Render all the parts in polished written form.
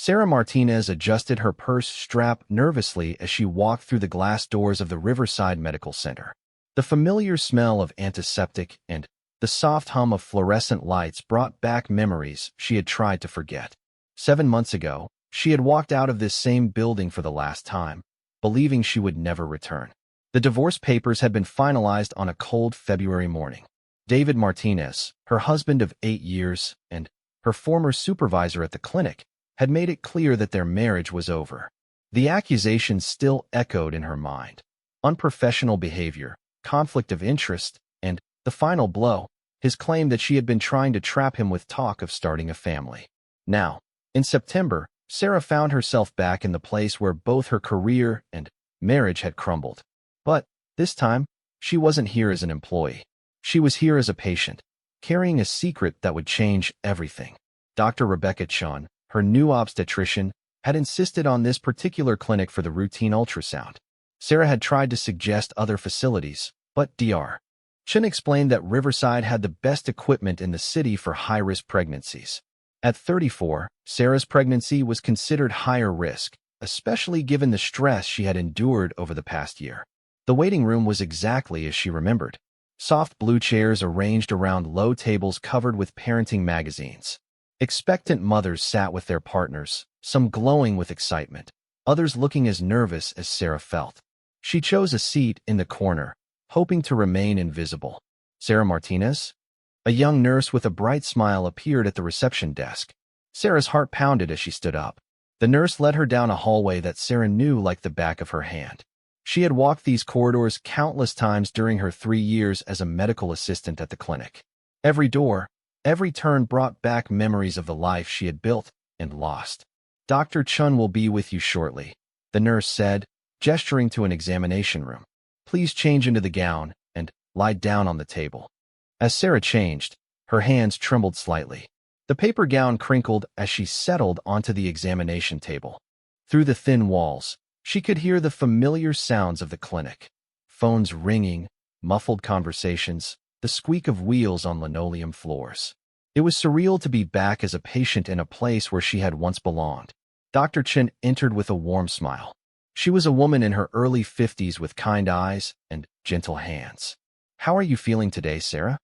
Sarah Martinez adjusted her purse strap nervously as she walked through the glass doors of the Riverside Medical Center. The familiar smell of antiseptic and the soft hum of fluorescent lights brought back memories she had tried to forget. 7 months ago, she had walked out of this same building for the last time, believing she would never return. The divorce papers had been finalized on a cold February morning. David Martinez, her husband of 8 years and her former supervisor at the clinic, had made it clear that their marriage was over. The accusations still echoed in her mind. Unprofessional behavior, conflict of interest, and the final blow, his claim that she had been trying to trap him with talk of starting a family. Now, in September, Sarah found herself back in the place where both her career and marriage had crumbled. But this time, she wasn't here as an employee. She was here as a patient, carrying a secret that would change everything. Dr. Rebecca Chun, her new obstetrician, had insisted on this particular clinic for the routine ultrasound. Sarah had tried to suggest other facilities, but Dr. Chun explained that Riverside had the best equipment in the city for high-risk pregnancies. At 34, Sarah's pregnancy was considered higher risk, especially given the stress she had endured over the past year. The waiting room was exactly as she remembered. Soft blue chairs arranged around low tables covered with parenting magazines. Expectant mothers sat with their partners, some glowing with excitement, others looking as nervous as Sarah felt. She chose a seat in the corner, hoping to remain invisible. Sarah Martinez? A young nurse with a bright smile appeared at the reception desk. Sarah's heart pounded as she stood up. The nurse led her down a hallway that Sarah knew like the back of her hand. She had walked these corridors countless times during her 3 years as a medical assistant at the clinic. Every door, every turn brought back memories of the life she had built and lost. Dr. Chun will be with you shortly, the nurse said, gesturing to an examination room. Please change into the gown and lie down on the table. As Sarah changed, her hands trembled slightly. The paper gown crinkled as she settled onto the examination table. Through the thin walls, she could hear the familiar sounds of the clinic. Phones ringing, muffled conversations, the squeak of wheels on linoleum floors. It was surreal to be back as a patient in a place where she had once belonged. Dr. Chen entered with a warm smile. She was a woman in her early 50s with kind eyes and gentle hands. How are you feeling today, Sarah?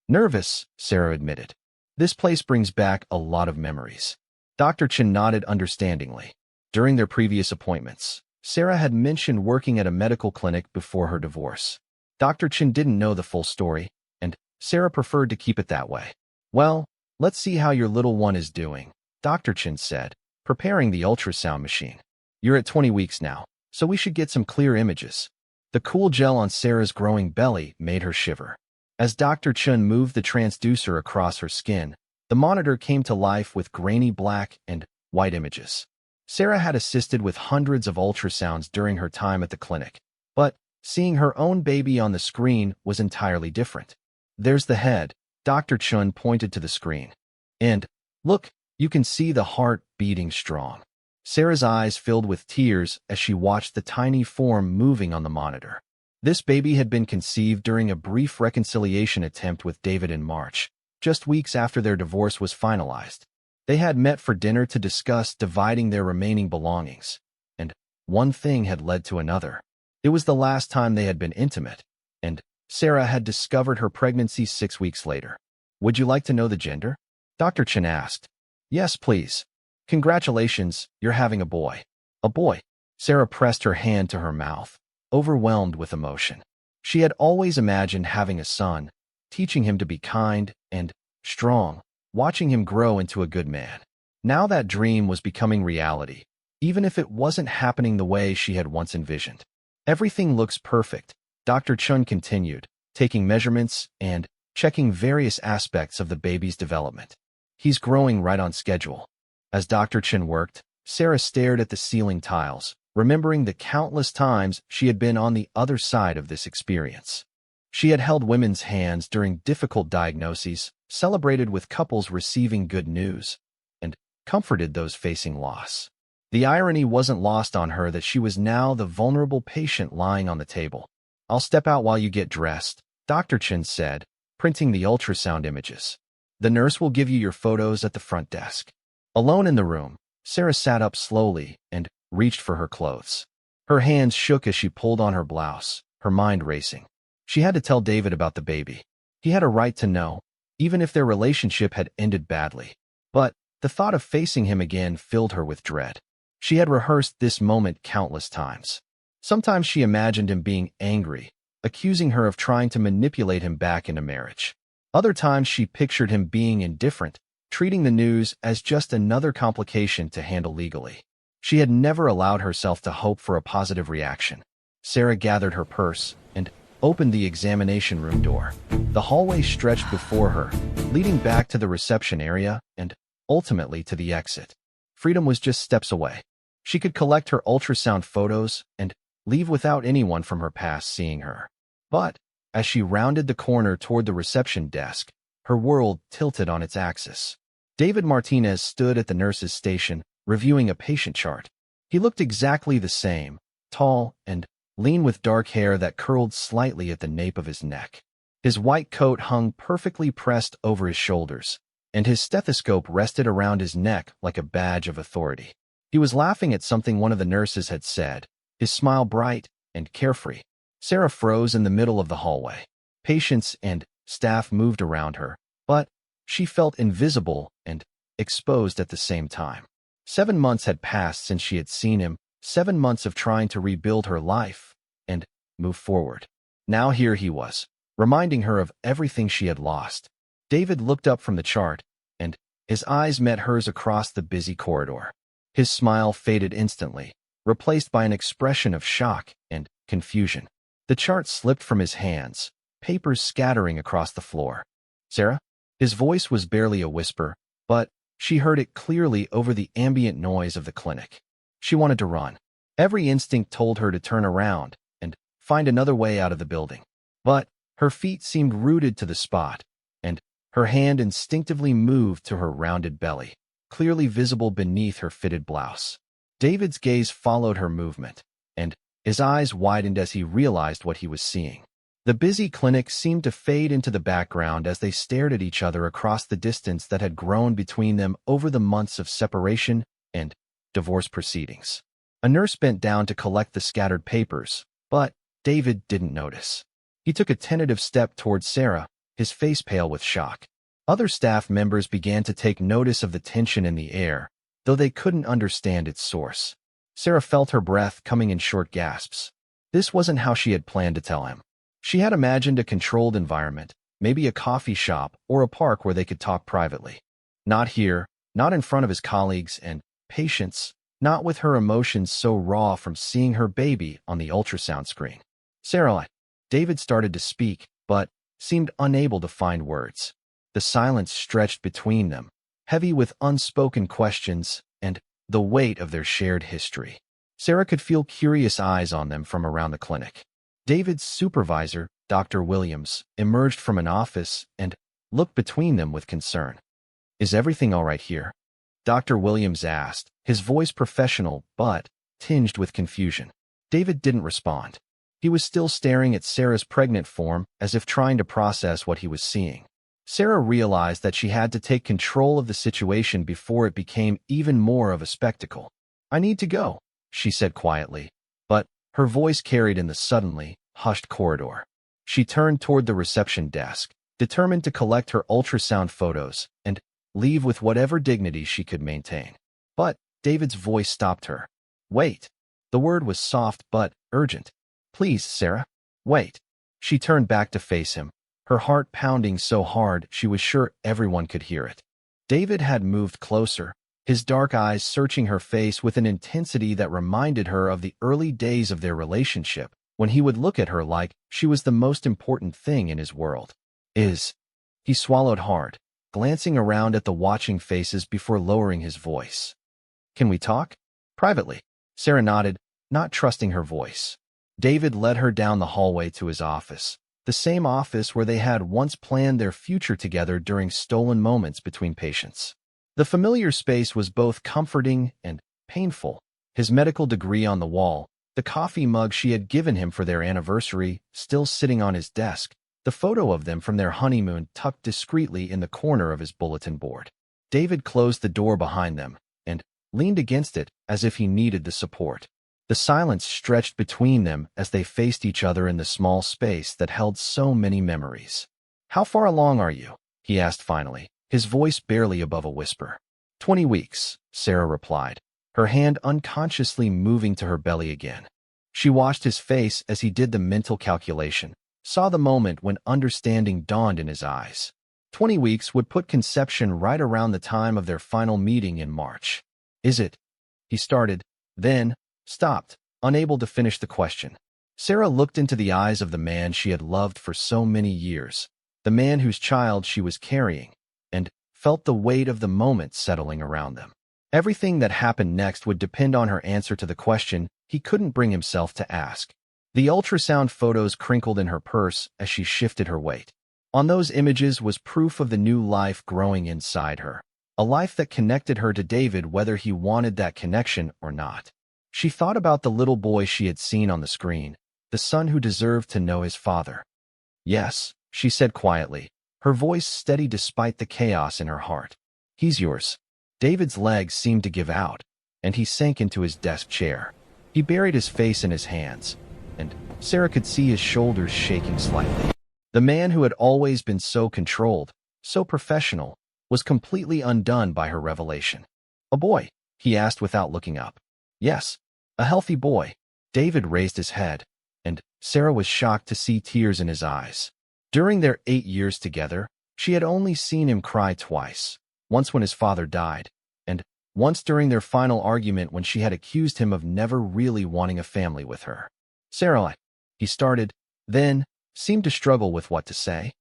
Nervous, Sarah admitted. This place brings back a lot of memories. Dr. Chen nodded understandingly. During their previous appointments, Sarah had mentioned working at a medical clinic before her divorce. Dr. Chen didn't know the full story, and Sarah preferred to keep it that way. Well, let's see how your little one is doing, Dr. Chen said, preparing the ultrasound machine. You're at 20 weeks now, so we should get some clear images. The cool gel on Sarah's growing belly made her shiver. As Dr. Chun moved the transducer across her skin, the monitor came to life with grainy black and white images. Sarah had assisted with hundreds of ultrasounds during her time at the clinic, but seeing her own baby on the screen was entirely different. There's the head, Dr. Chun pointed to the screen. And, look, you can see the heart beating strong. Sarah's eyes filled with tears as she watched the tiny form moving on the monitor. This baby had been conceived during a brief reconciliation attempt with David in March, just weeks after their divorce was finalized. They had met for dinner to discuss dividing their remaining belongings, and one thing had led to another. It was the last time they had been intimate, and Sarah had discovered her pregnancy 6 weeks later. Would you like to know the gender? Dr. Chen asked. Yes, please. Congratulations, you're having a boy. A boy. Sarah pressed her hand to her mouth, overwhelmed with emotion. She had always imagined having a son, teaching him to be kind and strong, watching him grow into a good man. Now that dream was becoming reality, even if it wasn't happening the way she had once envisioned. Everything looks perfect, Dr. Chun continued, taking measurements and checking various aspects of the baby's development. He's growing right on schedule. As Dr. Chen worked, Sarah stared at the ceiling tiles, remembering the countless times she had been on the other side of this experience. She had held women's hands during difficult diagnoses, celebrated with couples receiving good news, and comforted those facing loss. The irony wasn't lost on her that she was now the vulnerable patient lying on the table. I'll step out while you get dressed, Dr. Chen said, printing the ultrasound images. The nurse will give you your photos at the front desk. Alone in the room, Sarah sat up slowly and reached for her clothes. Her hands shook as she pulled on her blouse, her mind racing. She had to tell David about the baby. He had a right to know, even if their relationship had ended badly. But the thought of facing him again filled her with dread. She had rehearsed this moment countless times. Sometimes she imagined him being angry, accusing her of trying to manipulate him back into marriage. Other times she pictured him being indifferent, treating the news as just another complication to handle legally. She had never allowed herself to hope for a positive reaction. Sarah gathered her purse and opened the examination room door. The hallway stretched before her, leading back to the reception area and ultimately to the exit. Freedom was just steps away. She could collect her ultrasound photos and leave without anyone from her past seeing her. But as she rounded the corner toward the reception desk, her world tilted on its axis. David Martinez stood at the nurse's station, reviewing a patient chart. He looked exactly the same, tall and lean with dark hair that curled slightly at the nape of his neck. His white coat hung perfectly pressed over his shoulders, and his stethoscope rested around his neck like a badge of authority. He was laughing at something one of the nurses had said, his smile bright and carefree. Sarah froze in the middle of the hallway. Patients and staff moved around her, but she felt invisible and exposed at the same time. 7 months had passed since she had seen him, 7 months of trying to rebuild her life and move forward. Now here he was, reminding her of everything she had lost. David looked up from the chart, and his eyes met hers across the busy corridor. His smile faded instantly, replaced by an expression of shock and confusion. The chart slipped from his hands, papers scattering across the floor. "Sarah?" His voice was barely a whisper, but she heard it clearly over the ambient noise of the clinic. She wanted to run. Every instinct told her to turn around and find another way out of the building. But her feet seemed rooted to the spot, and her hand instinctively moved to her rounded belly, clearly visible beneath her fitted blouse. David's gaze followed her movement, and his eyes widened as he realized what he was seeing. The busy clinic seemed to fade into the background as they stared at each other across the distance that had grown between them over the months of separation and divorce proceedings. A nurse bent down to collect the scattered papers, but David didn't notice. He took a tentative step towards Sarah, his face pale with shock. Other staff members began to take notice of the tension in the air, though they couldn't understand its source. Sarah felt her breath coming in short gasps. This wasn't how she had planned to tell him. She had imagined a controlled environment, maybe a coffee shop or a park where they could talk privately. Not here, not in front of his colleagues and patients, not with her emotions so raw from seeing her baby on the ultrasound screen. "Sarah," David started to speak, but seemed unable to find words. The silence stretched between them, heavy with unspoken questions and the weight of their shared history. Sarah could feel curious eyes on them from around the clinic. David's supervisor, Dr. Williams, emerged from an office and looked between them with concern. "Is everything all right here?" Dr. Williams asked, his voice professional but tinged with confusion. David didn't respond. He was still staring at Sarah's pregnant form as if trying to process what he was seeing. Sarah realized that she had to take control of the situation before it became even more of a spectacle. "I need to go," she said quietly, but her voice carried in the suddenly hushed corridor. She turned toward the reception desk, determined to collect her ultrasound photos and leave with whatever dignity she could maintain. But David's voice stopped her. "Wait." The word was soft but urgent. "Please, Sarah, wait." She turned back to face him, her heart pounding so hard she was sure everyone could hear it. David had moved closer, his dark eyes searching her face with an intensity that reminded her of the early days of their relationship, when he would look at her like she was the most important thing in his world. He swallowed hard, glancing around at the watching faces before lowering his voice. "Can we talk?" "Privately." Sarah nodded, not trusting her voice. David led her down the hallway to his office, the same office where they had once planned their future together during stolen moments between patients. The familiar space was both comforting and painful, his medical degree on the wall, the coffee mug she had given him for their anniversary still sitting on his desk, the photo of them from their honeymoon tucked discreetly in the corner of his bulletin board. David closed the door behind them, and leaned against it as if he needed the support. The silence stretched between them as they faced each other in the small space that held so many memories. "How far along are you?" he asked finally, his voice barely above a whisper. 20 weeks, Sarah replied, her hand unconsciously moving to her belly again. She watched his face as he did the mental calculation, saw the moment when understanding dawned in his eyes. 20 weeks would put conception right around the time of their final meeting in March. "Is it?" he started, then stopped, unable to finish the question. Sarah looked into the eyes of the man she had loved for so many years, the man whose child she was carrying, and felt the weight of the moment settling around them. Everything that happened next would depend on her answer to the question he couldn't bring himself to ask. The ultrasound photos crinkled in her purse as she shifted her weight. On those images was proof of the new life growing inside her, a life that connected her to David whether he wanted that connection or not. She thought about the little boy she had seen on the screen, the son who deserved to know his father. "Yes," she said quietly, her voice steady despite the chaos in her heart. "He's yours." David's legs seemed to give out, and he sank into his desk chair. He buried his face in his hands, and Sarah could see his shoulders shaking slightly. The man who had always been so controlled, so professional, was completely undone by her revelation. "A boy?" he asked without looking up. "Yes, a healthy boy." David raised his head, and Sarah was shocked to see tears in his eyes. During their 8 years together, she had only seen him cry twice, once when his father died, and once during their final argument when she had accused him of never really wanting a family with her. "Sarah," he started, then seemed to struggle with what to say.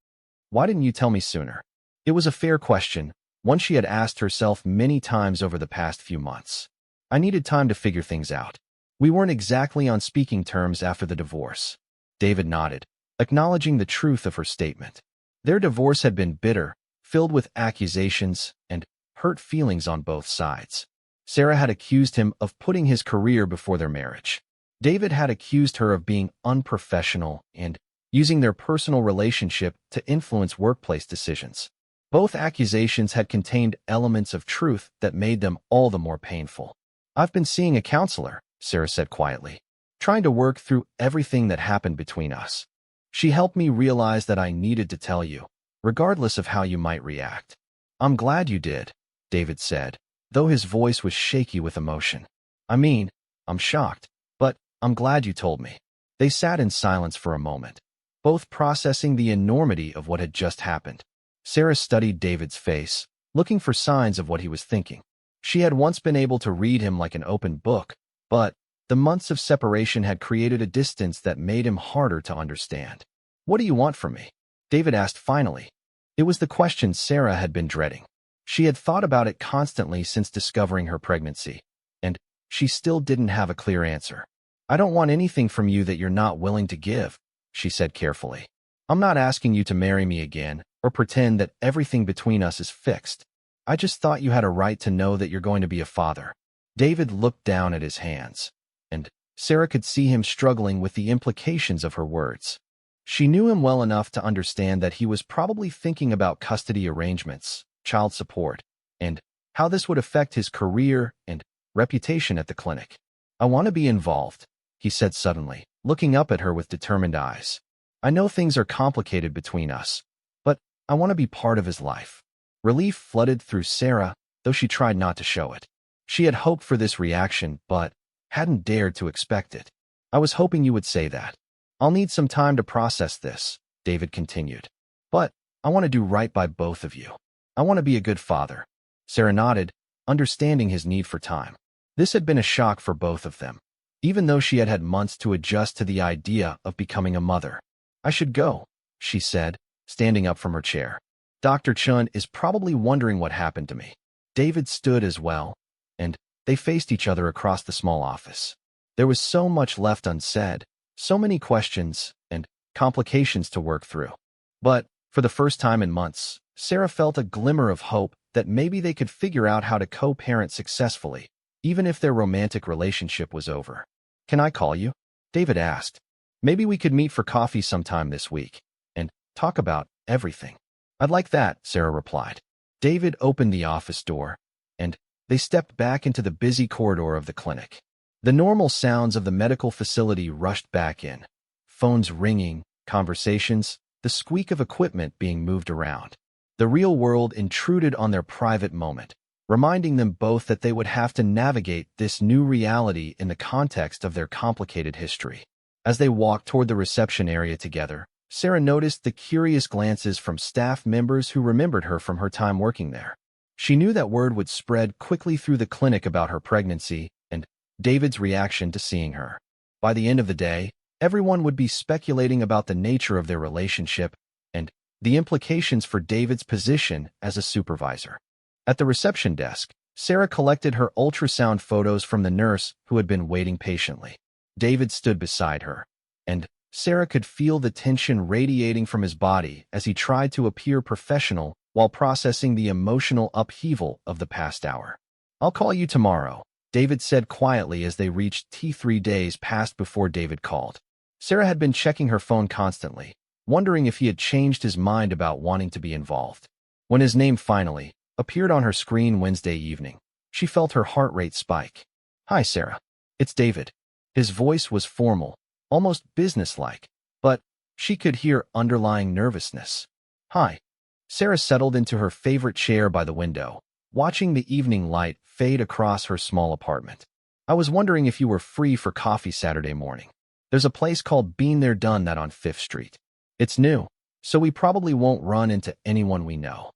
"Why didn't you tell me sooner?" It was a fair question, one she had asked herself many times over the past few months. "I needed time to figure things out. We weren't exactly on speaking terms after the divorce." David nodded, acknowledging the truth of her statement. Their divorce had been bitter, filled with accusations and hurt feelings on both sides. Sarah had accused him of putting his career before their marriage. David had accused her of being unprofessional and using their personal relationship to influence workplace decisions. Both accusations had contained elements of truth that made them all the more painful. "I've been seeing a counselor," Sarah said quietly, "trying to work through everything that happened between us. She helped me realize that I needed to tell you, regardless of how you might react." "I'm glad you did," David said, though his voice was shaky with emotion. I'm shocked, but I'm glad you told me." They sat in silence for a moment, both processing the enormity of what had just happened. Sarah studied David's face, looking for signs of what he was thinking. She had once been able to read him like an open book, but the months of separation had created a distance that made him harder to understand. "What do you want from me?" David asked finally. It was the question Sarah had been dreading. She had thought about it constantly since discovering her pregnancy, and she still didn't have a clear answer. "I don't want anything from you that you're not willing to give," she said carefully. "I'm not asking you to marry me again or pretend that everything between us is fixed. I just thought you had a right to know that you're going to be a father." David looked down at his hands, and Sarah could see him struggling with the implications of her words. She knew him well enough to understand that he was probably thinking about custody arrangements, child support, and how this would affect his career and reputation at the clinic. "I want to be involved," he said suddenly, looking up at her with determined eyes. "I know things are complicated between us, but I want to be part of his life." Relief flooded through Sarah, though she tried not to show it. She had hoped for this reaction, but hadn't dared to expect it. "I was hoping you would say that. I'll need some time to process this," David continued. "But I want to do right by both of you. I want to be a good father." Sarah nodded, understanding his need for time. This had been a shock for both of them, even though she had had months to adjust to the idea of becoming a mother. "I should go," she said, standing up from her chair. "Dr. Chun is probably wondering what happened to me." David stood as well, and they faced each other across the small office. There was so much left unsaid, so many questions and complications to work through. But for the first time in months, Sarah felt a glimmer of hope that maybe they could figure out how to co-parent successfully, even if their romantic relationship was over. "Can I call you?" David asked. "Maybe we could meet for coffee sometime this week and talk about everything." "I'd like that," Sarah replied. David opened the office door, and they stepped back into the busy corridor of the clinic. The normal sounds of the medical facility rushed back in. Phones ringing, conversations, the squeak of equipment being moved around. The real world intruded on their private moment, reminding them both that they would have to navigate this new reality in the context of their complicated history. As they walked toward the reception area together, Sarah noticed the curious glances from staff members who remembered her from her time working there. She knew that word would spread quickly through the clinic about her pregnancy and David's reaction to seeing her. By the end of the day, everyone would be speculating about the nature of their relationship and the implications for David's position as a supervisor. At the reception desk, Sarah collected her ultrasound photos from the nurse who had been waiting patiently. David stood beside her, and Sarah could feel the tension radiating from his body as he tried to appear professional while processing the emotional upheaval of the past hour. "I'll call you tomorrow," David said quietly as they reached T3 days passed before David called. Sarah had been checking her phone constantly, wondering if he had changed his mind about wanting to be involved. When his name finally appeared on her screen Wednesday evening, she felt her heart rate spike. "Hi, Sarah. It's David." His voice was formal, almost businesslike, but she could hear underlying nervousness. "Hi." Sarah settled into her favorite chair by the window, watching the evening light fade across her small apartment. "I was wondering if you were free for coffee Saturday morning. There's a place called Been There Done That on 5th Street. It's new, so we probably won't run into anyone we know."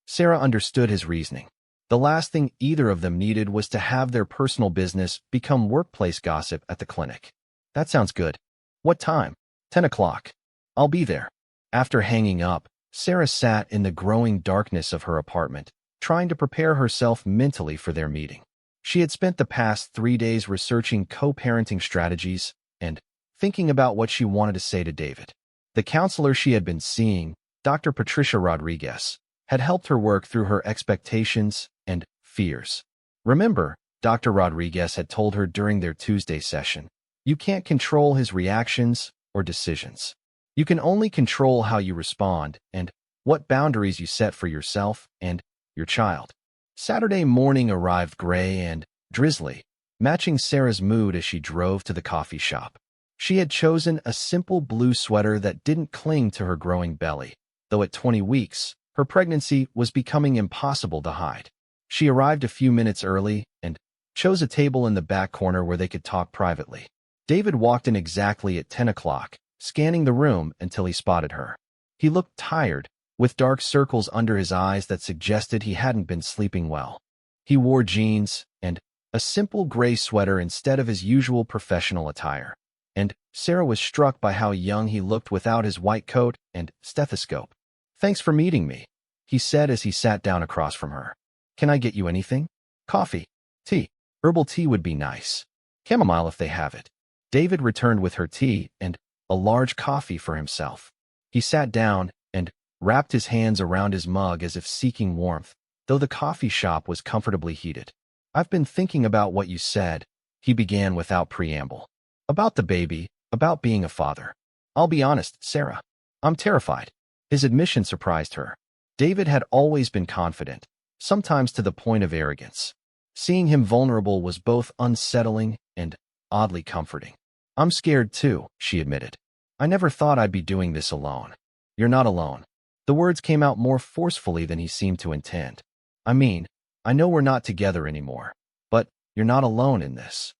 Sarah understood his reasoning. The last thing either of them needed was to have their personal business become workplace gossip at the clinic. "That sounds good. What time?" 10 o'clock. "I'll be there." After hanging up, Sarah sat in the growing darkness of her apartment, trying to prepare herself mentally for their meeting. She had spent the past 3 days researching co-parenting strategies and thinking about what she wanted to say to David. The counselor she had been seeing, Dr. Patricia Rodriguez, had helped her work through her expectations and fears. Remember, Dr. Rodriguez had told her during their Tuesday session, "You can't control his reactions or decisions. You can only control how you respond and what boundaries you set for yourself and your child." Saturday morning arrived gray and drizzly, matching Sarah's mood as she drove to the coffee shop. She had chosen a simple blue sweater that didn't cling to her growing belly, though at 20 weeks, her pregnancy was becoming impossible to hide. She arrived a few minutes early and chose a table in the back corner where they could talk privately. David walked in exactly at 10 o'clock, scanning the room until he spotted her. He looked tired, with dark circles under his eyes that suggested he hadn't been sleeping well. He wore jeans and a simple gray sweater instead of his usual professional attire, and Sarah was struck by how young he looked without his white coat and stethoscope. "Thanks for meeting me," he said as he sat down across from her. "Can I get you anything? Coffee? Tea? Herbal tea would be nice. Chamomile if they have it." David returned with her tea and a large coffee for himself. He sat down and wrapped his hands around his mug as if seeking warmth, though the coffee shop was comfortably heated. "I've been thinking about what you said," he began without preamble. "About the baby, about being a father. I'll be honest, Sarah. I'm terrified." His admission surprised her. David had always been confident, sometimes to the point of arrogance. Seeing him vulnerable was both unsettling and oddly comforting. "I'm scared too," she admitted. "I never thought I'd be doing this alone." "You're not alone." The words came out more forcefully than he seemed to intend. "I mean, I know we're not together anymore, but you're not alone in this."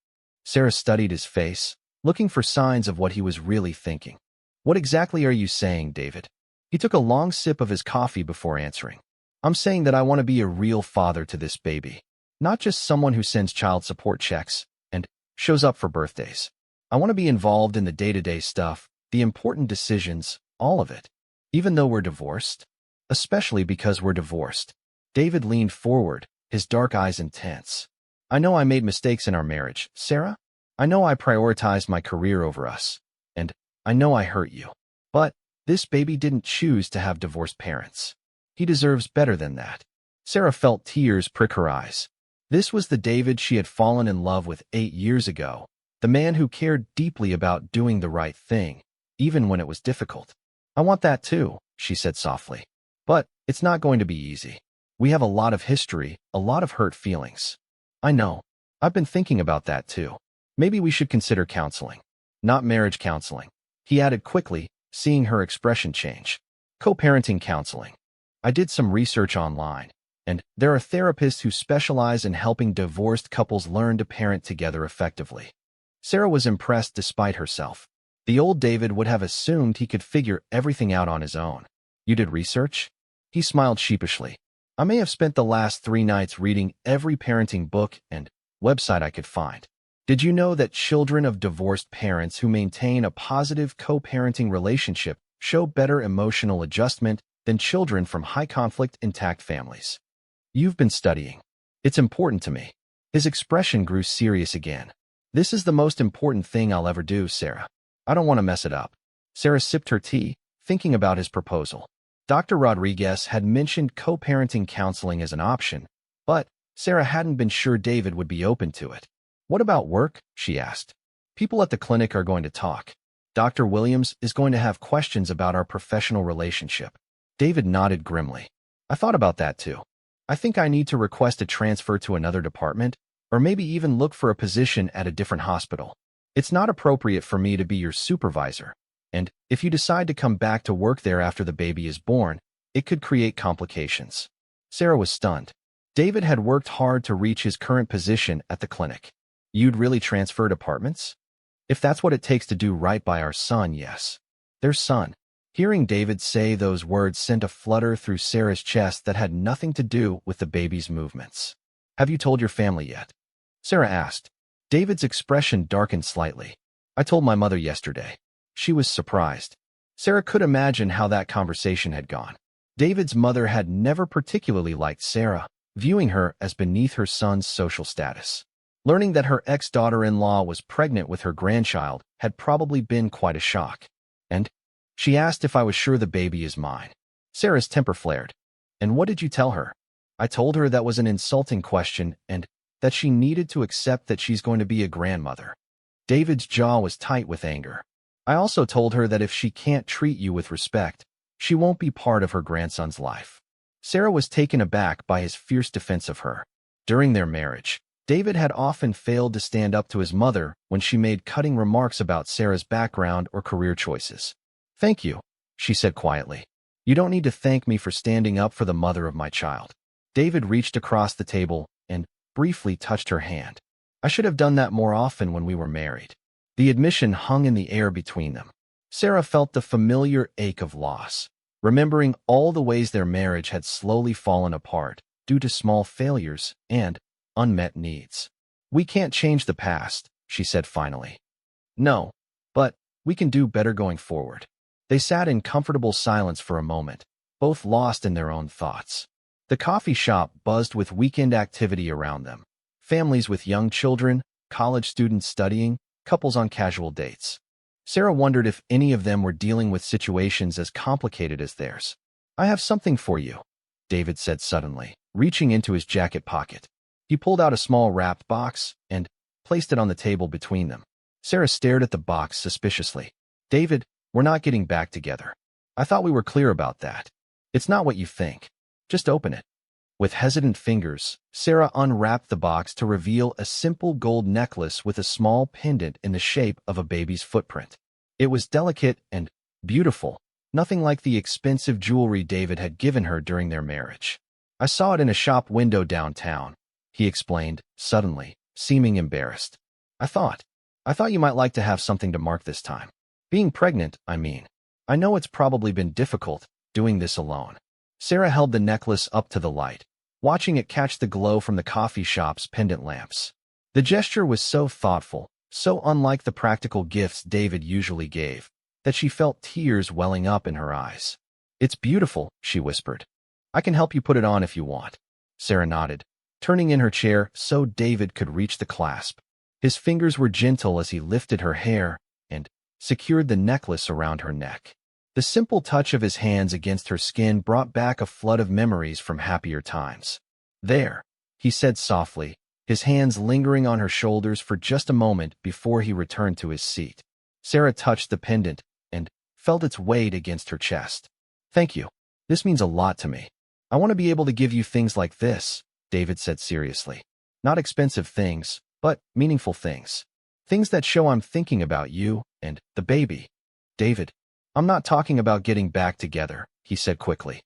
Sarah studied his face, looking for signs of what he was really thinking. "What exactly are you saying, David?" He took a long sip of his coffee before answering. "I'm saying that I want to be a real father to this baby, not just someone who sends child support checks and shows up for birthdays. I want to be involved in the day-to-day stuff, the important decisions, all of it. Even though we're divorced, especially because we're divorced." David leaned forward, his dark eyes intense. "I know I made mistakes in our marriage, Sarah. I know I prioritized my career over us, and I know I hurt you. But this baby didn't choose to have divorced parents. He deserves better than that." Sarah felt tears prick her eyes. This was the David she had fallen in love with 8 years ago, the man who cared deeply about doing the right thing, even when it was difficult. "I want that too," she said softly. "But it's not going to be easy. We have a lot of history, a lot of hurt feelings." I know. I've been thinking about that too. Maybe we should consider counseling. Not marriage counseling. He added quickly, seeing her expression change. Co-parenting counseling. I did some research online, and there are therapists who specialize in helping divorced couples learn to parent together effectively. Sarah was impressed despite herself. The old David would have assumed he could figure everything out on his own. You did research? He smiled sheepishly. I may have spent the last 3 nights reading every parenting book and website I could find. Did you know that children of divorced parents who maintain a positive co-parenting relationship show better emotional adjustment than children from high-conflict intact families? You've been studying. It's important to me. His expression grew serious again. This is the most important thing I'll ever do, Sarah. I don't want to mess it up. Sarah sipped her tea, thinking about his proposal. Dr. Rodriguez had mentioned co-parenting counseling as an option, but Sarah hadn't been sure David would be open to it. What about work? She asked. People at the clinic are going to talk. Dr. Williams is going to have questions about our professional relationship. David nodded grimly. I thought about that too. I think I need to request a transfer to another department, or maybe even look for a position at a different hospital. It's not appropriate for me to be your supervisor, and if you decide to come back to work there after the baby is born, it could create complications. Sarah was stunned. David had worked hard to reach his current position at the clinic. You'd really transfer departments? If that's what it takes to do right by our son, yes. Their son. Hearing David say those words sent a flutter through Sarah's chest that had nothing to do with the baby's movements. Have you told your family yet? Sarah asked. David's expression darkened slightly. I told my mother yesterday. She was surprised. Sarah could imagine how that conversation had gone. David's mother had never particularly liked Sarah, viewing her as beneath her son's social status. Learning that her ex-daughter-in-law was pregnant with her grandchild had probably been quite a shock. And she asked if I was sure the baby is mine. Sarah's temper flared. And what did you tell her? I told her that was an insulting question and that she needed to accept that she's going to be a grandmother. David's jaw was tight with anger. I also told her that if she can't treat you with respect, she won't be part of her grandson's life. Sarah was taken aback by his fierce defense of her. During their marriage, David had often failed to stand up to his mother when she made cutting remarks about Sarah's background or career choices. Thank you, she said quietly. You don't need to thank me for standing up for the mother of my child. David reached across the table and briefly touched her hand. I should have done that more often when we were married. The admission hung in the air between them. Sarah felt the familiar ache of loss, remembering all the ways their marriage had slowly fallen apart due to small failures and unmet needs. We can't change the past, she said finally. No, but we can do better going forward. They sat in comfortable silence for a moment, both lost in their own thoughts. The coffee shop buzzed with weekend activity around them. Families with young children, college students studying, couples on casual dates. Sarah wondered if any of them were dealing with situations as complicated as theirs. I have something for you, David said suddenly, reaching into his jacket pocket. He pulled out a small wrapped box and placed it on the table between them. Sarah stared at the box suspiciously. David, we're not getting back together. I thought we were clear about that. It's not what you think. Just open it. With hesitant fingers, Sarah unwrapped the box to reveal a simple gold necklace with a small pendant in the shape of a baby's footprint. It was delicate and beautiful, nothing like the expensive jewelry David had given her during their marriage. I saw it in a shop window downtown, he explained, suddenly, seeming embarrassed. I thought you might like to have something to mark this time. Being pregnant, I mean. I know it's probably been difficult doing this alone. Sarah held the necklace up to the light, watching it catch the glow from the coffee shop's pendant lamps. The gesture was so thoughtful, so unlike the practical gifts David usually gave, that she felt tears welling up in her eyes. It's beautiful, she whispered. I can help you put it on if you want. Sarah nodded, turning in her chair so David could reach the clasp. His fingers were gentle as he lifted her hair and secured the necklace around her neck. The simple touch of his hands against her skin brought back a flood of memories from happier times. There, he said softly, his hands lingering on her shoulders for just a moment before he returned to his seat. Sarah touched the pendant and felt its weight against her chest. Thank you. This means a lot to me. I want to be able to give you things like this, David said seriously. Not expensive things, but meaningful things. Things that show I'm thinking about you and the baby. David, I'm not talking about getting back together, he said quickly.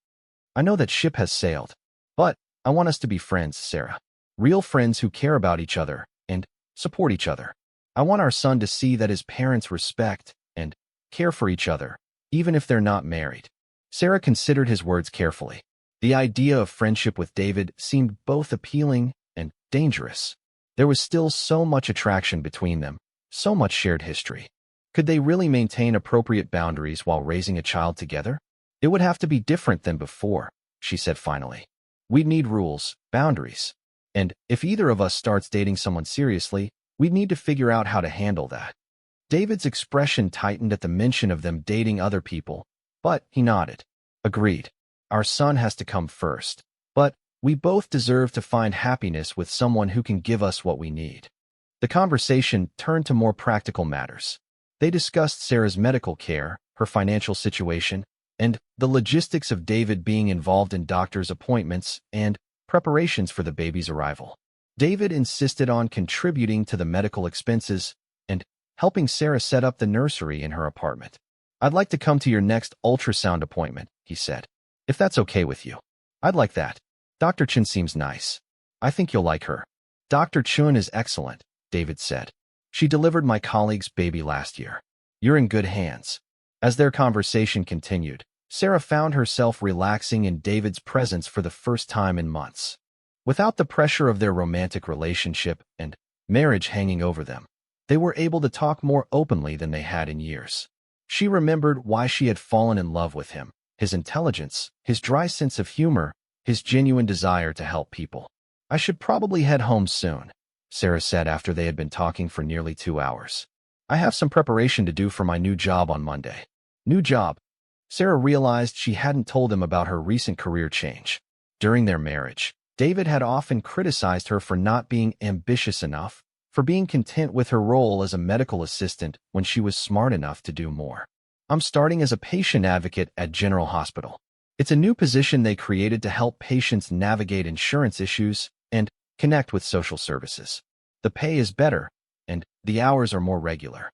I know that ship has sailed, but I want us to be friends, Sarah. Real friends who care about each other and support each other. I want our son to see that his parents respect and care for each other, even if they're not married. Sarah considered his words carefully. The idea of friendship with David seemed both appealing and dangerous. There was still so much attraction between them, so much shared history. Could they really maintain appropriate boundaries while raising a child together? It would have to be different than before, she said finally. We'd need rules, boundaries. And if either of us starts dating someone seriously, we'd need to figure out how to handle that. David's expression tightened at the mention of them dating other people, but he nodded. Agreed. Our son has to come first. But we both deserve to find happiness with someone who can give us what we need. The conversation turned to more practical matters. They discussed Sarah's medical care, her financial situation, and the logistics of David being involved in doctor's appointments and preparations for the baby's arrival. David insisted on contributing to the medical expenses and helping Sarah set up the nursery in her apartment. I'd like to come to your next ultrasound appointment, he said. If that's okay with you. I'd like that. Dr. Chun seems nice. I think you'll like her. Dr. Chun is excellent, David said. She delivered my colleague's baby last year. You're in good hands. As their conversation continued, Sarah found herself relaxing in David's presence for the first time in months. Without the pressure of their romantic relationship and marriage hanging over them, they were able to talk more openly than they had in years. She remembered why she had fallen in love with him, his intelligence, his dry sense of humor, his genuine desire to help people. I should probably head home soon, Sarah said after they had been talking for nearly 2 hours. I have some preparation to do for my new job on Monday. New job. Sarah realized she hadn't told him about her recent career change. During their marriage, David had often criticized her for not being ambitious enough, for being content with her role as a medical assistant when she was smart enough to do more. I'm starting as a patient advocate at General Hospital. It's a new position they created to help patients navigate insurance issues and connect with social services. The pay is better, and the hours are more regular.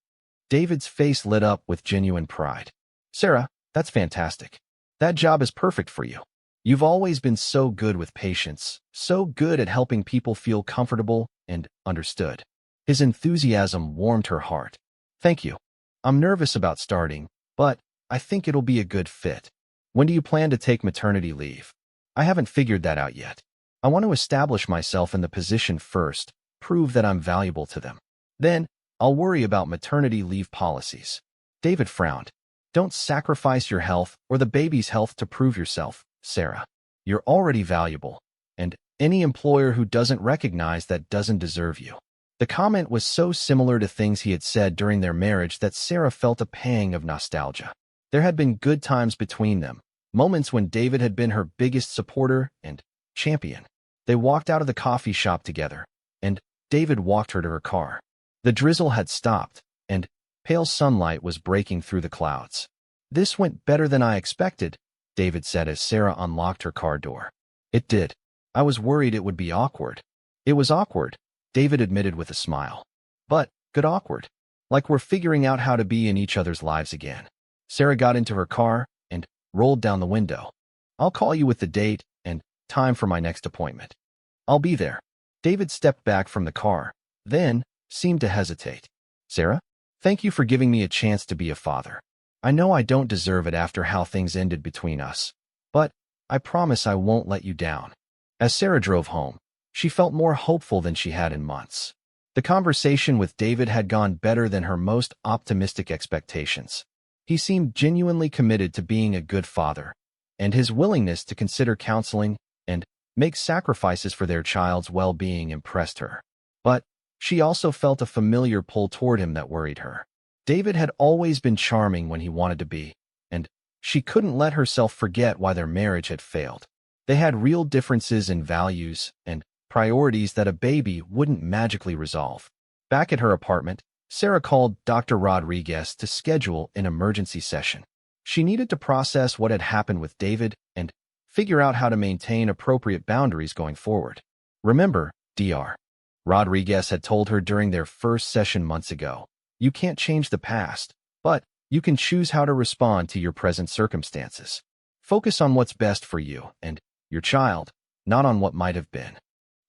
David's face lit up with genuine pride. Sarah, that's fantastic. That job is perfect for you. You've always been so good with patients, so good at helping people feel comfortable and understood. His enthusiasm warmed her heart. Thank you. I'm nervous about starting, but I think it'll be a good fit. When do you plan to take maternity leave? I haven't figured that out yet. I want to establish myself in the position first, prove that I'm valuable to them. Then, I'll worry about maternity leave policies. David frowned. Don't sacrifice your health or the baby's health to prove yourself, Sarah. You're already valuable, and any employer who doesn't recognize that doesn't deserve you. The comment was so similar to things he had said during their marriage that Sarah felt a pang of nostalgia. There had been good times between them, moments when David had been her biggest supporter and champion. They walked out of the coffee shop together, and David walked her to her car. The drizzle had stopped, and pale sunlight was breaking through the clouds. This went better than I expected, David said as Sarah unlocked her car door. It did. I was worried it would be awkward. It was awkward, David admitted with a smile. But good awkward. Like we're figuring out how to be in each other's lives again. Sarah got into her car and rolled down the window. I'll call you with the date and time for my next appointment. I'll be there. David stepped back from the car, then seemed to hesitate. Sarah, thank you for giving me a chance to be a father. I know I don't deserve it after how things ended between us, but I promise I won't let you down. As Sarah drove home, she felt more hopeful than she had in months. The conversation with David had gone better than her most optimistic expectations. He seemed genuinely committed to being a good father, and his willingness to consider counseling and make sacrifices for their child's well-being impressed her. But she also felt a familiar pull toward him that worried her. David had always been charming when he wanted to be, and she couldn't let herself forget why their marriage had failed. They had real differences in values and priorities that a baby wouldn't magically resolve. Back at her apartment, Sarah called Dr. Rodriguez to schedule an emergency session. She needed to process what had happened with David and figure out how to maintain appropriate boundaries going forward. Remember, Dr. Rodriguez had told her during their first session months ago. You can't change the past, but you can choose how to respond to your present circumstances. Focus on what's best for you and your child, not on what might have been.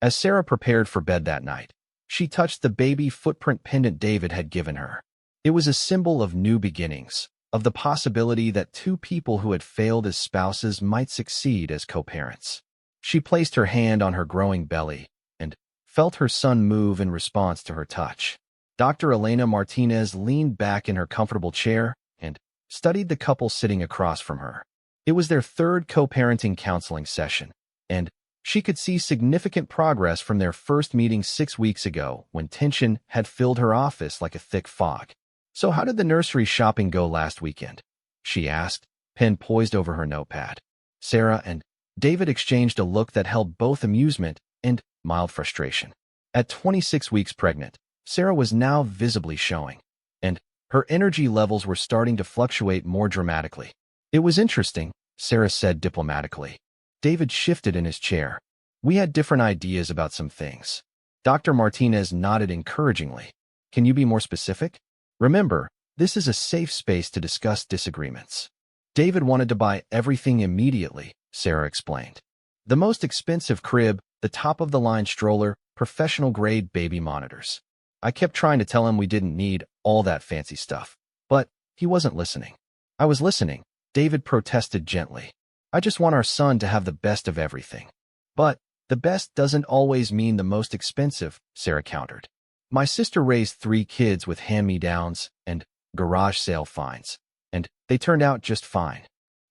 As Sarah prepared for bed that night, she touched the baby footprint pendant David had given her. It was a symbol of new beginnings, of the possibility that two people who had failed as spouses might succeed as co-parents. She placed her hand on her growing belly and felt her son move in response to her touch. Dr. Elena Martinez leaned back in her comfortable chair and studied the couple sitting across from her. It was their third co-parenting counseling session, and she could see significant progress from their first meeting 6 weeks ago when tension had filled her office like a thick fog. "So how did the nursery shopping go last weekend?" she asked, pen poised over her notepad. Sarah and David exchanged a look that held both amusement and mild frustration. At 26 weeks pregnant, Sarah was now visibly showing, and her energy levels were starting to fluctuate more dramatically. "It was interesting," Sarah said diplomatically. David shifted in his chair. "We had different ideas about some things." Dr. Martinez nodded encouragingly. "Can you be more specific?" "Remember, this is a safe space to discuss disagreements." David wanted to buy everything immediately, Sarah explained. The most expensive crib, the top-of-the-line stroller, professional-grade baby monitors. I kept trying to tell him we didn't need all that fancy stuff, but he wasn't listening. "I was listening," David protested gently. "I just want our son to have the best of everything." "But the best doesn't always mean the most expensive," Sarah countered. "My sister raised 3 kids with hand-me-downs and garage sale finds, and they turned out just fine."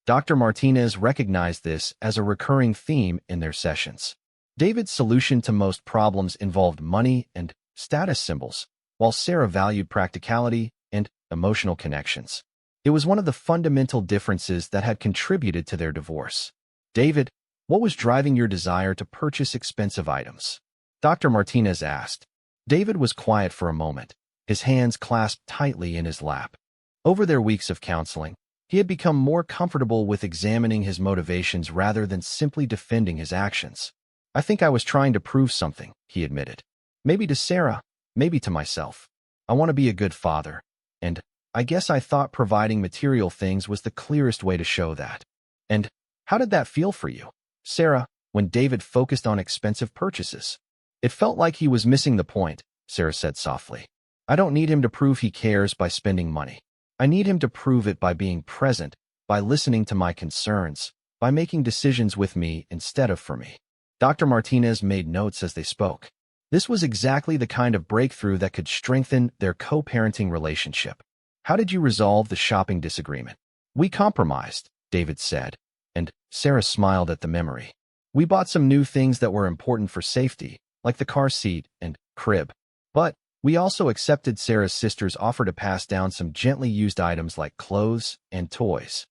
Dr. Martinez recognized this as a recurring theme in their sessions. David's solution to most problems involved money and status symbols, while Sarah valued practicality and emotional connections. It was one of the fundamental differences that had contributed to their divorce. "David, what was driving your desire to purchase expensive items?" Dr. Martinez asked. David was quiet for a moment, his hands clasped tightly in his lap. Over their weeks of counseling, he had become more comfortable with examining his motivations rather than simply defending his actions. "I think I was trying to prove something," he admitted. "Maybe to Sarah, maybe to myself. I want to be a good father, and I guess I thought providing material things was the clearest way to show that." "And how did that feel for you, Sarah, when David focused on expensive purchases?" "It felt like he was missing the point," Sarah said softly. "I don't need him to prove he cares by spending money. I need him to prove it by being present, by listening to my concerns, by making decisions with me instead of for me." Dr. Martinez made notes as they spoke. This was exactly the kind of breakthrough that could strengthen their co-parenting relationship. "How did you resolve the shopping disagreement?" "We compromised," David said, and Sarah smiled at the memory. "We bought some new things that were important for safety, like the car seat and crib. But we also accepted Sarah's sister's offer to pass down some gently used items like clothes and toys."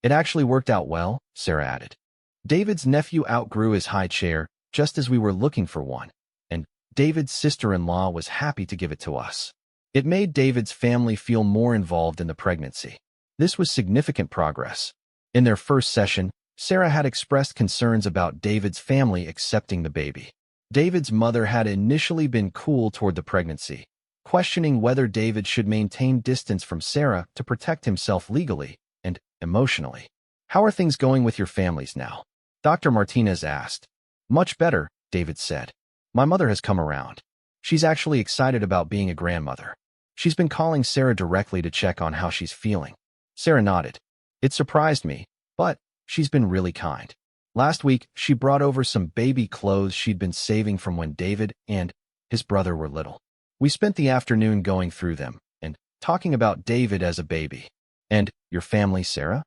"It actually worked out well," Sarah added. "David's nephew outgrew his high chair just as we were looking for one, and David's sister-in-law was happy to give it to us. It made David's family feel more involved in the pregnancy." This was significant progress. In their first session, Sarah had expressed concerns about David's family accepting the baby. David's mother had initially been cool toward the pregnancy, questioning whether David should maintain distance from Sarah to protect himself legally and emotionally. "How are things going with your families now?" Dr. Martinez asked. "Much better," David said. "My mother has come around. She's actually excited about being a grandmother. She's been calling Sarah directly to check on how she's feeling." Sarah nodded. "It surprised me, but she's been really kind. Last week, she brought over some baby clothes she'd been saving from when David and his brother were little. We spent the afternoon going through them and talking about David as a baby." "And your family, Sarah?"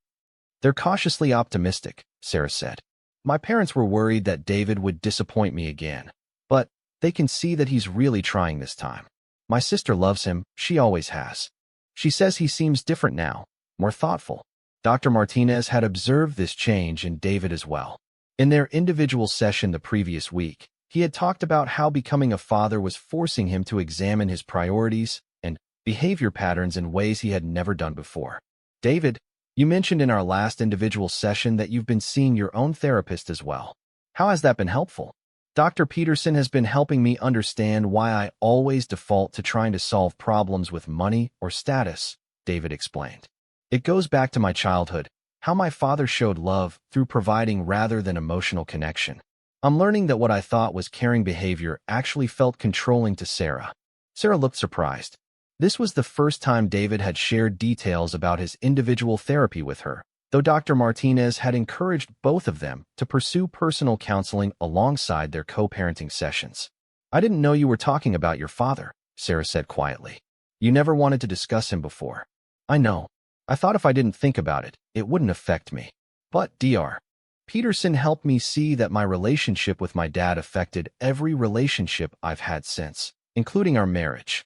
"They're cautiously optimistic," Sarah said. "My parents were worried that David would disappoint me again, but they can see that he's really trying this time. My sister loves him, she always has. She says he seems different now, more thoughtful." Dr. Martinez had observed this change in David as well. In their individual session the previous week, he had talked about how becoming a father was forcing him to examine his priorities and behavior patterns in ways he had never done before. "David, you mentioned in our last individual session that you've been seeing your own therapist as well. How has that been helpful?" Dr. Peterson has been helping me understand why I always default to trying to solve problems with money or status, David explained. It goes back to my childhood, how my father showed love through providing rather than emotional connection. I'm learning that what I thought was caring behavior actually felt controlling to Sarah. Sarah looked surprised. This was the first time David had shared details about his individual therapy with her, though Dr. Martinez had encouraged both of them to pursue personal counseling alongside their co-parenting sessions. I didn't know you were talking about your father, Sarah said quietly. You never wanted to discuss him before. I know. I thought if I didn't think about it, it wouldn't affect me. But Dr. Peterson helped me see that my relationship with my dad affected every relationship I've had since, including our marriage.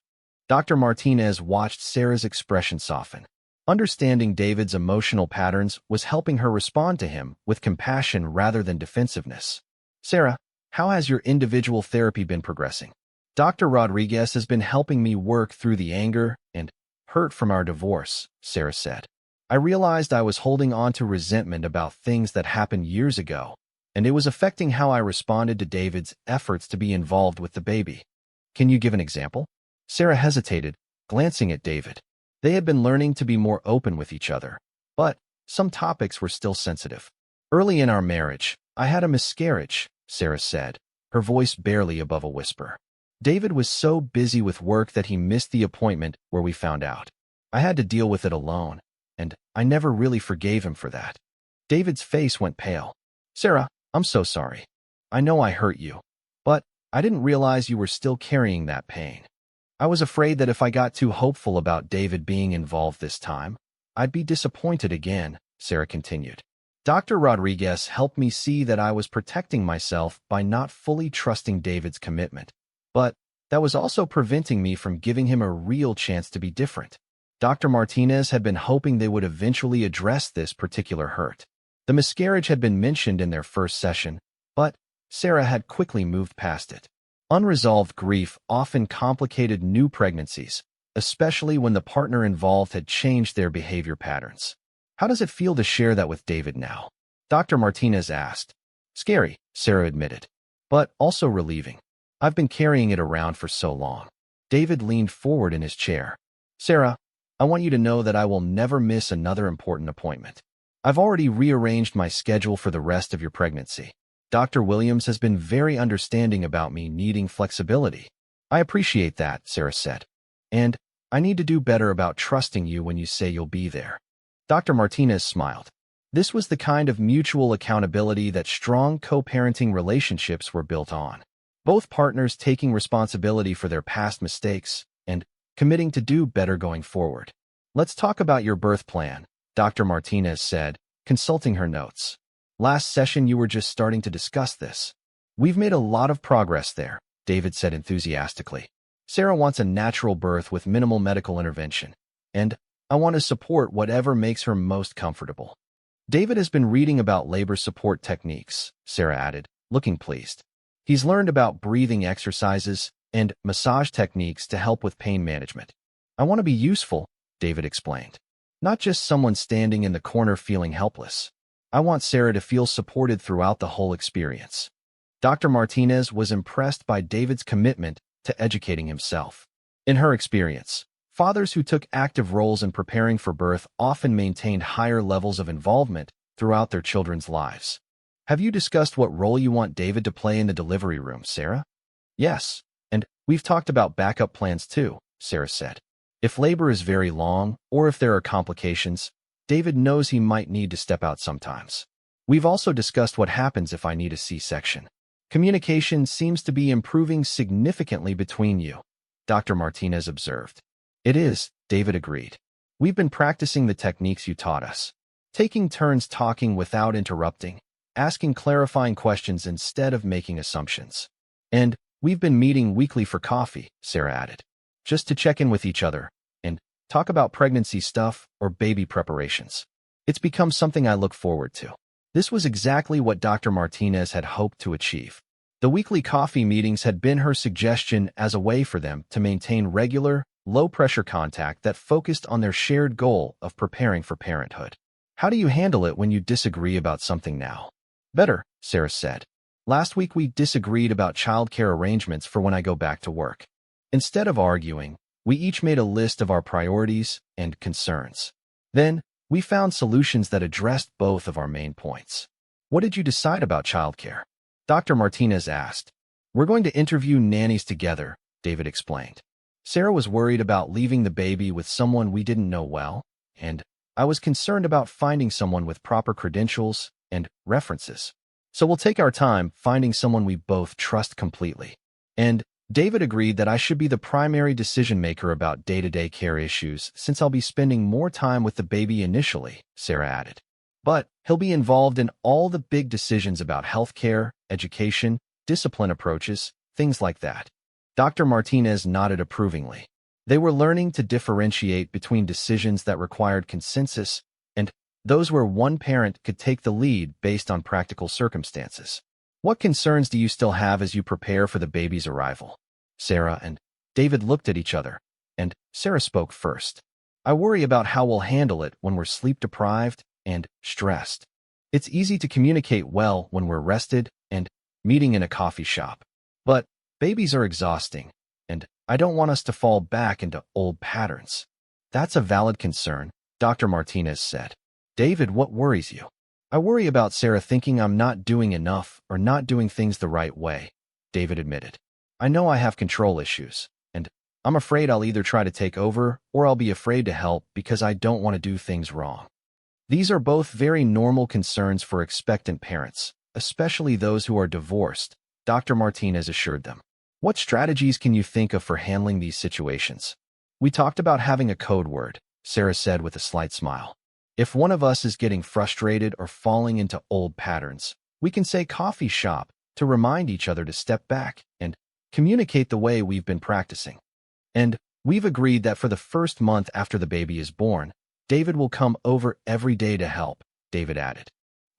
Dr. Martinez watched Sarah's expression soften. Understanding David's emotional patterns was helping her respond to him with compassion rather than defensiveness. Sarah, how has your individual therapy been progressing? Dr. Rodriguez has been helping me work through the anger and hurt from our divorce, Sarah said. I realized I was holding on to resentment about things that happened years ago, and it was affecting how I responded to David's efforts to be involved with the baby. Can you give an example? Sarah hesitated, glancing at David. They had been learning to be more open with each other, but some topics were still sensitive. Early in our marriage, I had a miscarriage, Sarah said, her voice barely above a whisper. David was so busy with work that he missed the appointment where we found out. I had to deal with it alone, and I never really forgave him for that. David's face went pale. Sarah, I'm so sorry. I know I hurt you, but I didn't realize you were still carrying that pain. I was afraid that if I got too hopeful about David being involved this time, I'd be disappointed again, Sarah continued. Dr. Rodriguez helped me see that I was protecting myself by not fully trusting David's commitment, but that was also preventing me from giving him a real chance to be different. Dr. Martinez had been hoping they would eventually address this particular hurt. The miscarriage had been mentioned in their first session, but Sarah had quickly moved past it. Unresolved grief often complicated new pregnancies, especially when the partner involved had changed their behavior patterns. How does it feel to share that with David now? Dr. Martinez asked. Scary, Sarah admitted, but also relieving. I've been carrying it around for so long. David leaned forward in his chair. Sarah, I want you to know that I will never miss another important appointment. I've already rearranged my schedule for the rest of your pregnancy. Dr. Williams has been very understanding about me needing flexibility. I appreciate that, Sarah said. And I need to do better about trusting you when you say you'll be there. Dr. Martinez smiled. This was the kind of mutual accountability that strong co-parenting relationships were built on. Both partners taking responsibility for their past mistakes and committing to do better going forward. Let's talk about your birth plan, Dr. Martinez said, consulting her notes. Last session you were just starting to discuss this. We've made a lot of progress there, David said enthusiastically. Sarah wants a natural birth with minimal medical intervention, and I want to support whatever makes her most comfortable. David has been reading about labor support techniques, Sarah added, looking pleased. He's learned about breathing exercises and massage techniques to help with pain management. I want to be useful, David explained. Not just someone standing in the corner feeling helpless. I want Sarah to feel supported throughout the whole experience. Dr. Martinez was impressed by David's commitment to educating himself. In her experience, fathers who took active roles in preparing for birth often maintained higher levels of involvement throughout their children's lives. Have you discussed what role you want David to play in the delivery room, Sarah? Yes, and we've talked about backup plans too, Sarah said. If labor is very long or if there are complications, David knows he might need to step out sometimes. We've also discussed what happens if I need a C-section. Communication seems to be improving significantly between you, Dr. Martinez observed. It is, David agreed. We've been practicing the techniques you taught us, taking turns talking without interrupting, asking clarifying questions instead of making assumptions. And we've been meeting weekly for coffee, Sarah added, just to check in with each other and talk about pregnancy stuff or baby preparations. It's become something I look forward to. This was exactly what Dr. Martinez had hoped to achieve. The weekly coffee meetings had been her suggestion as a way for them to maintain regular, low-pressure contact that focused on their shared goal of preparing for parenthood. How do you handle it when you disagree about something now? Better, Sarah said. Last week we disagreed about childcare arrangements for when I go back to work. Instead of arguing, we each made a list of our priorities and concerns. Then, we found solutions that addressed both of our main points. What did you decide about childcare? Dr. Martinez asked. We're going to interview nannies together, David explained. Sarah was worried about leaving the baby with someone we didn't know well, and I was concerned about finding someone with proper credentials and references. So we'll take our time finding someone we both trust completely. And David agreed that I should be the primary decision-maker about day-to-day care issues since I'll be spending more time with the baby initially, Sarah added. But he'll be involved in all the big decisions about healthcare, education, discipline approaches, things like that. Dr. Martinez nodded approvingly. They were learning to differentiate between decisions that required consensus and those where one parent could take the lead based on practical circumstances. What concerns do you still have as you prepare for the baby's arrival? Sarah and David looked at each other, and Sarah spoke first. I worry about how we'll handle it when we're sleep-deprived and stressed. It's easy to communicate well when we're rested and meeting in a coffee shop. But babies are exhausting, and I don't want us to fall back into old patterns. That's a valid concern, Dr. Martinez said. David, what worries you? I worry about Sarah thinking I'm not doing enough or not doing things the right way, David admitted. I know I have control issues, and I'm afraid I'll either try to take over or I'll be afraid to help because I don't want to do things wrong. These are both very normal concerns for expectant parents, especially those who are divorced, Dr. Martinez assured them. What strategies can you think of for handling these situations? We talked about having a code word, Sarah said with a slight smile. If one of us is getting frustrated or falling into old patterns, we can say coffee shop to remind each other to step back and communicate the way we've been practicing. And we've agreed that for the first month after the baby is born, David will come over every day to help, David added.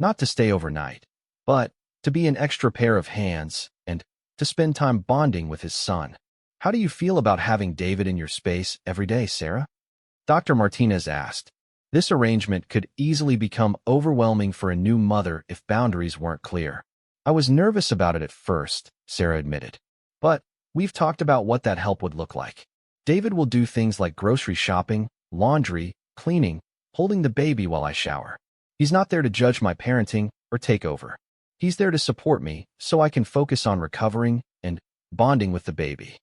Not to stay overnight, but to be an extra pair of hands and to spend time bonding with his son. How do you feel about having David in your space every day, Sarah? Dr. Martinez asked. This arrangement could easily become overwhelming for a new mother if boundaries weren't clear. I was nervous about it at first, Sarah admitted. But we've talked about what that help would look like. David will do things like grocery shopping, laundry, cleaning, holding the baby while I shower. He's not there to judge my parenting or take over. He's there to support me so I can focus on recovering and bonding with the baby.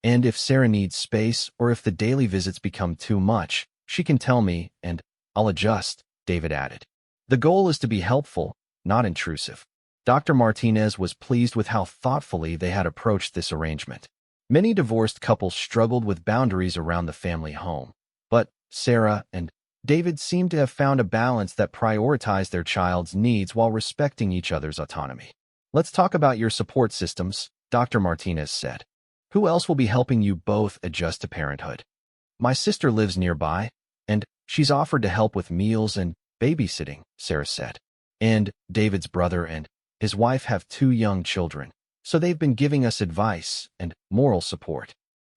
And if Sarah needs space or if the daily visits become too much, she can tell me and I'll adjust, David added. The goal is to be helpful, not intrusive. Dr. Martinez was pleased with how thoughtfully they had approached this arrangement. Many divorced couples struggled with boundaries around the family home, but Sarah and David seemed to have found a balance that prioritized their child's needs while respecting each other's autonomy. Let's talk about your support systems, Dr. Martinez said. Who else will be helping you both adjust to parenthood? My sister lives nearby, and she's offered to help with meals and babysitting, Sarah said. And David's brother and his wife have 2 young children, so they've been giving us advice and moral support.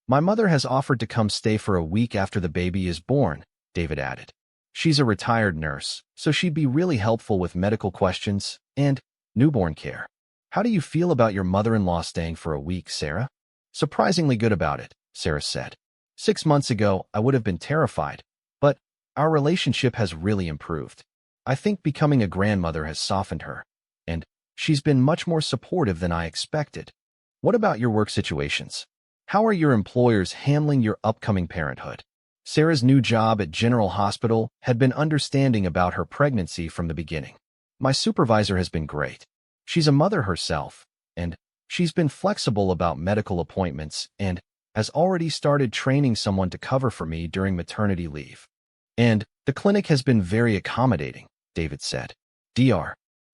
My mother has offered to come stay for a week after the baby is born, David added. She's a retired nurse, so she'd be really helpful with medical questions and newborn care. How do you feel about your mother-in-law staying for a week, Sarah? Surprisingly good about it, Sarah said. 6 months ago, I would have been terrified, but our relationship has really improved. I think becoming a grandmother has softened her, and she's been much more supportive than I expected. What about your work situations? How are your employers handling your upcoming parenthood? Sarah's new job at General Hospital had been understanding about her pregnancy from the beginning. My supervisor has been great. She's a mother herself, and she's been flexible about medical appointments and has already started training someone to cover for me during maternity leave. And the clinic has been very accommodating, David said. Dr.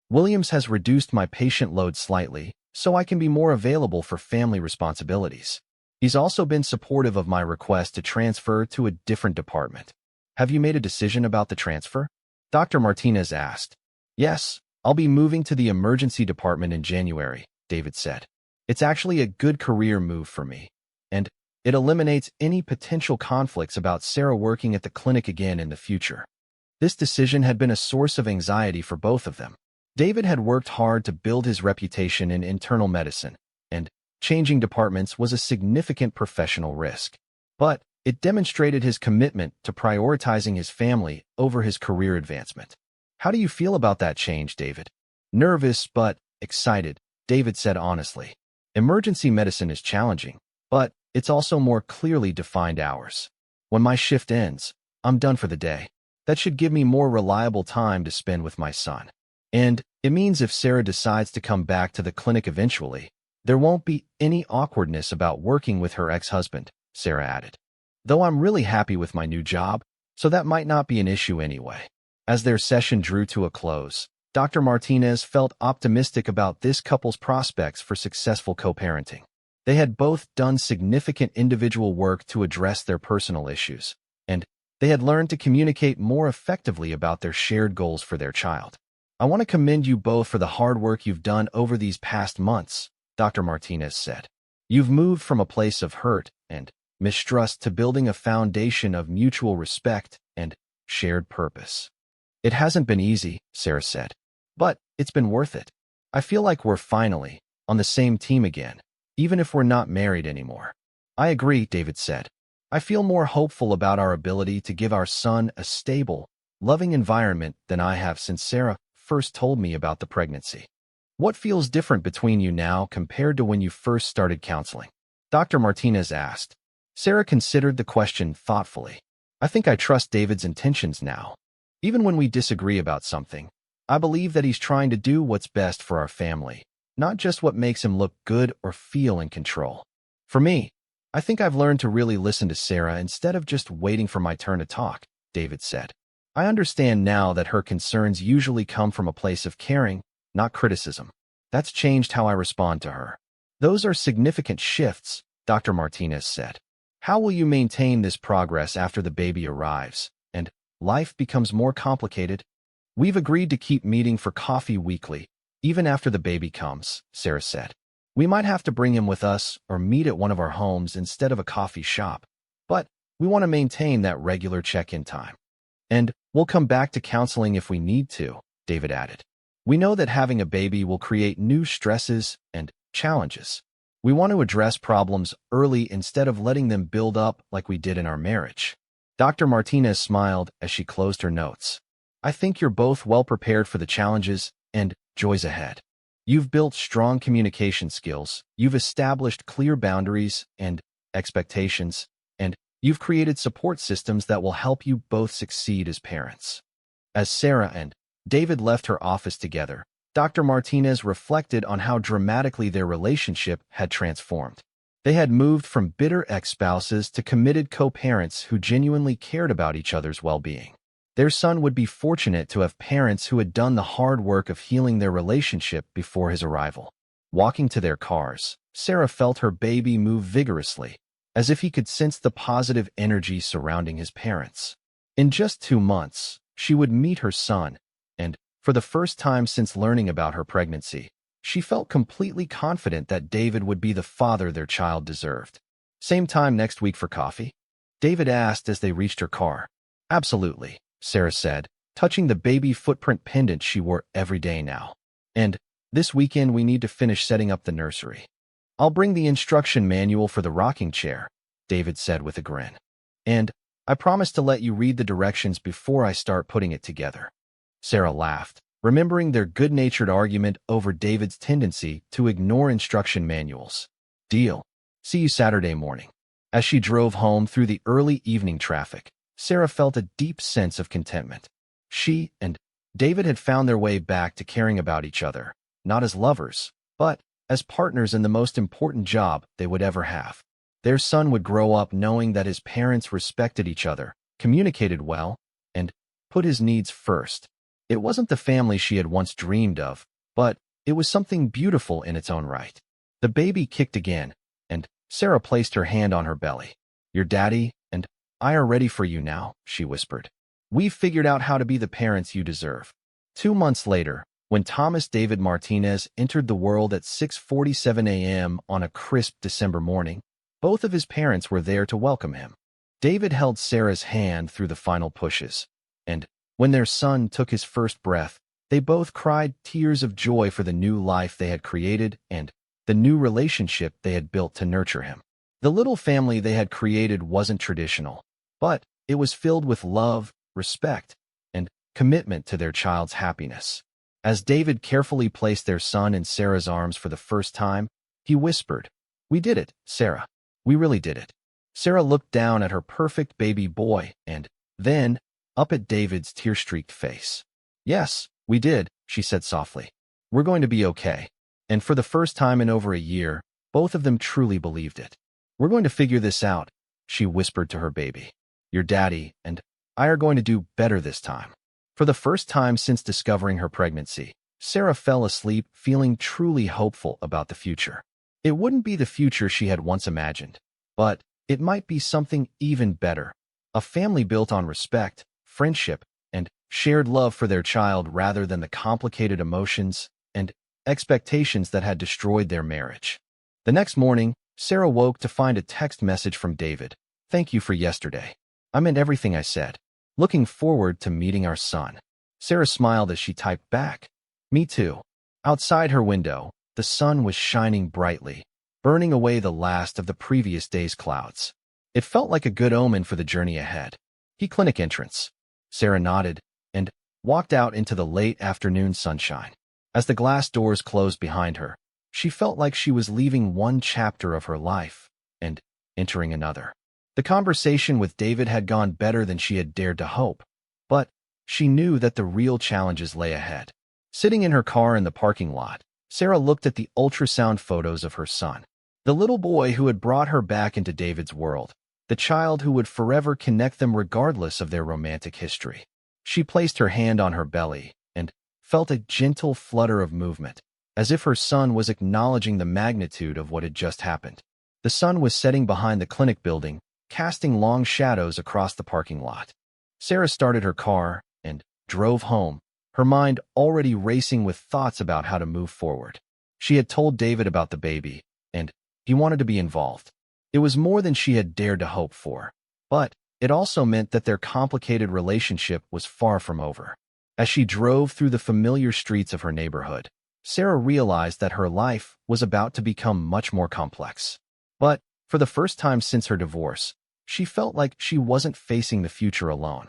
Williams has reduced my patient load slightly, so I can be more available for family responsibilities. He's also been supportive of my request to transfer to a different department. Have you made a decision about the transfer? Dr. Martinez asked. Yes, I'll be moving to the emergency department in January, David said. It's actually a good career move for me, and it eliminates any potential conflicts about Sarah working at the clinic again in the future. This decision had been a source of anxiety for both of them. David had worked hard to build his reputation in internal medicine, and changing departments was a significant professional risk. But it demonstrated his commitment to prioritizing his family over his career advancement. How do you feel about that change, David? Nervous but excited, David said honestly. Emergency medicine is challenging, but it's also more clearly defined hours. When my shift ends, I'm done for the day. That should give me more reliable time to spend with my son. And it means if Sarah decides to come back to the clinic eventually, there won't be any awkwardness about working with her ex-husband, Sarah added. Though I'm really happy with my new job, so that might not be an issue anyway. As their session drew to a close, Dr. Martinez felt optimistic about this couple's prospects for successful co-parenting. They had both done significant individual work to address their personal issues, and they had learned to communicate more effectively about their shared goals for their child. I want to commend you both for the hard work you've done over these past months, Dr. Martinez said. You've moved from a place of hurt and mistrust to building a foundation of mutual respect and shared purpose. It hasn't been easy, Sarah said, but it's been worth it. I feel like we're finally on the same team again, even if we're not married anymore. I agree, David said. I feel more hopeful about our ability to give our son a stable, loving environment than I have since Sarah first told me about the pregnancy. What feels different between you now compared to when you first started counseling? Dr. Martinez asked. Sarah considered the question thoughtfully. I think I trust David's intentions now. Even when we disagree about something, I believe that he's trying to do what's best for our family, not just what makes him look good or feel in control. For me, I think I've learned to really listen to Sarah instead of just waiting for my turn to talk, David said. I understand now that her concerns usually come from a place of caring, not criticism. That's changed how I respond to her. Those are significant shifts, Dr. Martinez said. How will you maintain this progress after the baby arrives and life becomes more complicated? We've agreed to keep meeting for coffee weekly, even after the baby comes, Sarah said. We might have to bring him with us or meet at one of our homes instead of a coffee shop, but we want to maintain that regular check-in time. And we'll come back to counseling if we need to, David added. We know that having a baby will create new stresses and challenges. We want to address problems early instead of letting them build up like we did in our marriage. Dr. Martinez smiled as she closed her notes. I think you're both well prepared for the challenges and joys ahead. You've built strong communication skills, you've established clear boundaries and expectations, and you've created support systems that will help you both succeed as parents. As Sarah and David left her office together, Dr. Martinez reflected on how dramatically their relationship had transformed. They had moved from bitter ex-spouses to committed co-parents who genuinely cared about each other's well-being. Their son would be fortunate to have parents who had done the hard work of healing their relationship before his arrival. Walking to their cars, Sarah felt her baby move vigorously, as if he could sense the positive energy surrounding his parents. In just 2 months, she would meet her son, and, for the first time since learning about her pregnancy, she felt completely confident that David would be the father their child deserved. Same time next week for coffee? David asked as they reached her car. Absolutely, Sarah said, touching the baby footprint pendant she wore every day now. And this weekend we need to finish setting up the nursery. I'll bring the instruction manual for the rocking chair, David said with a grin. And I promise to let you read the directions before I start putting it together. Sarah laughed, remembering their good-natured argument over David's tendency to ignore instruction manuals. Deal. See you Saturday morning. As she drove home through the early evening traffic, Sarah felt a deep sense of contentment. She and David had found their way back to caring about each other, not as lovers, but as partners in the most important job they would ever have. Their son would grow up knowing that his parents respected each other, communicated well, and put his needs first. It wasn't the family she had once dreamed of, but it was something beautiful in its own right. The baby kicked again, and Sarah placed her hand on her belly. Your daddy and I are ready for you now, she whispered. We've figured out how to be the parents you deserve. 2 months later, when Thomas David Martinez entered the world at 6:47 a.m. on a crisp December morning, both of his parents were there to welcome him. David held Sarah's hand through the final pushes, and when their son took his first breath, They both cried tears of joy for the new life they had created and the new relationship they had built to nurture him. The little family they had created wasn't traditional, but it was filled with love, respect, and commitment to their child's happiness. As David carefully placed their son in Sarah's arms for the first time, he whispered, "We did it, Sarah. We really did it." Sarah looked down at her perfect baby boy and then up at David's tear-streaked face. "Yes, we did," she said softly. "We're going to be okay." And for the first time in over a year, both of them truly believed it. "We're going to figure this out," she whispered to her baby. "Your daddy and I are going to do better this time." For the first time since discovering her pregnancy, Sarah fell asleep feeling truly hopeful about the future. It wouldn't be the future she had once imagined, but it might be something even better. A family built on respect, friendship, and shared love for their child rather than the complicated emotions and expectations that had destroyed their marriage. The next morning, Sarah woke to find a text message from David. "Thank you for yesterday. I meant everything I said. Looking forward to meeting our son." Sarah smiled as she typed back, "Me too." Outside her window, the sun was shining brightly, burning away the last of the previous day's clouds. It felt like a good omen for the journey ahead. Clinic entrance. Sarah nodded and walked out into the late afternoon sunshine. As the glass doors closed behind her, she felt like she was leaving one chapter of her life and entering another. The conversation with David had gone better than she had dared to hope, but she knew that the real challenges lay ahead. Sitting in her car in the parking lot, Sarah looked at the ultrasound photos of her son, the little boy who had brought her back into David's world, the child who would forever connect them regardless of their romantic history. She placed her hand on her belly and felt a gentle flutter of movement, as if her son was acknowledging the magnitude of what had just happened. The sun was setting behind the clinic building, casting long shadows across the parking lot. Sarah started her car and drove home, her mind already racing with thoughts about how to move forward. She had told David about the baby, and he wanted to be involved. It was more than she had dared to hope for, but it also meant that their complicated relationship was far from over. As she drove through the familiar streets of her neighborhood, Sarah realized that her life was about to become much more complex. But for the first time since her divorce, she felt like she wasn't facing the future alone.